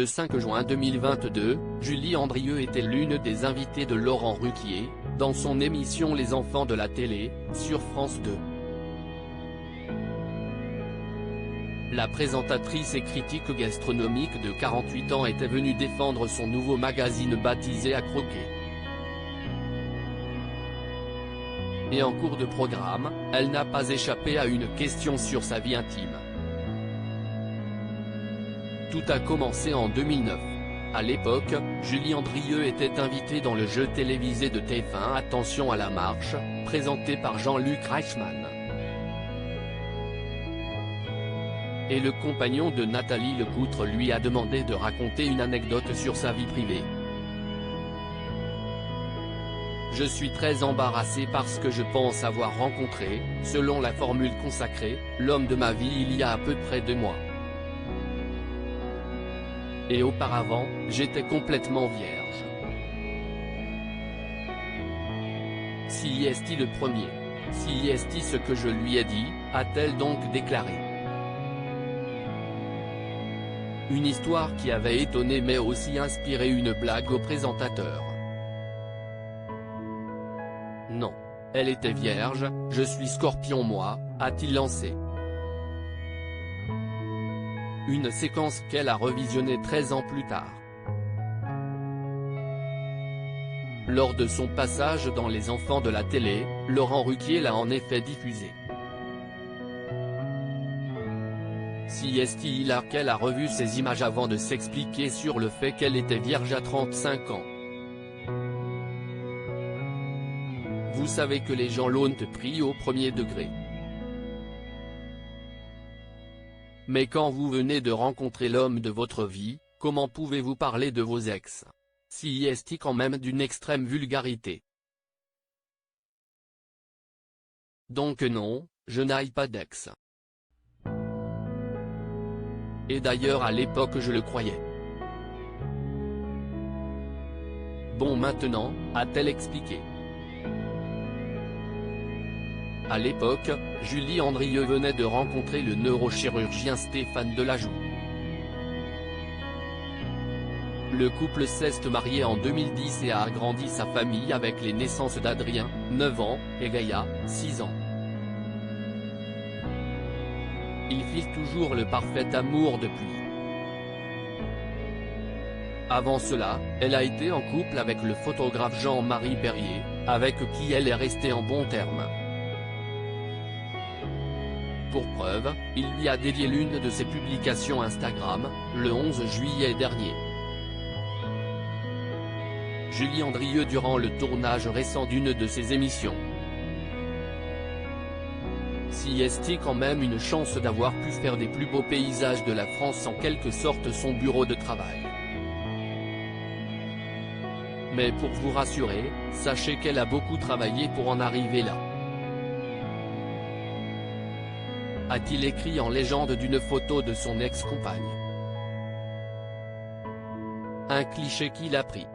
Le 5 juin 2022, Julie Andrieux était l'une des invitées de Laurent Ruquier, dans son émission Les Enfants de la télé, sur France 2. La présentatrice et critique gastronomique de 48 ans était venue défendre son nouveau magazine baptisé À Croquer. Et en cours de programme, elle n'a pas échappé à une question sur sa vie intime. Tout a commencé en 2009. À l'époque, Julie Andrieux était invitée dans le jeu télévisé de TF1 Attention à la marche, présenté par Jean-Luc Reichmann. Et le compagnon de Nathalie Lecoutre lui a demandé de raconter une anecdote sur sa vie privée. Je suis très embarrassé parce que je pense avoir rencontré, selon la formule consacrée, l'homme de ma vie il y a à peu près 2 mois. Et auparavant, j'étais complètement vierge. Si est-il le premier? Si est-il ce que je lui ai dit, a-t-elle donc déclaré. Une histoire qui avait étonné mais aussi inspiré une blague au présentateur. Non. Elle était vierge, je suis Scorpion moi, a-t-il lancé. Une séquence qu'elle a revisionnée 13 ans plus tard. Lors de son passage dans Les Enfants de la télé, Laurent Ruquier l'a en effet diffusée. Si est-il qu'elle a revu ces images avant de s'expliquer sur le fait qu'elle était vierge à 35 ans. Vous savez que les gens l'ont pris au premier degré. Mais quand vous venez de rencontrer l'homme de votre vie, comment pouvez-vous parler de vos ex? Si est-il quand même d'une extrême vulgarité. Donc non, je n'aille pas d'ex. Et d'ailleurs à l'époque je le croyais. Bon maintenant, a-t-elle expliqué. À l'époque, Julie Andrieux venait de rencontrer le neurochirurgien Stéphane Delajoux. Le couple s'est marié en 2010 et a agrandi sa famille avec les naissances d'Adrien, 9 ans, et Gaïa, 6 ans. Ils vivent toujours le parfait amour depuis. Avant cela, elle a été en couple avec le photographe Jean-Marie Perrier, avec qui elle est restée en bons termes. Pour preuve, il lui a dédié l'une de ses publications Instagram, le 11 juillet dernier. Julie Andrieux durant le tournage récent d'une de ses émissions. Si est-il quand même une chance d'avoir pu faire des plus beaux paysages de la France en quelque sorte son bureau de travail. Mais pour vous rassurer, sachez qu'elle a beaucoup travaillé pour en arriver là. A-t-il écrit en légende d'une photo de son ex-compagne. Un cliché qu'il a pris.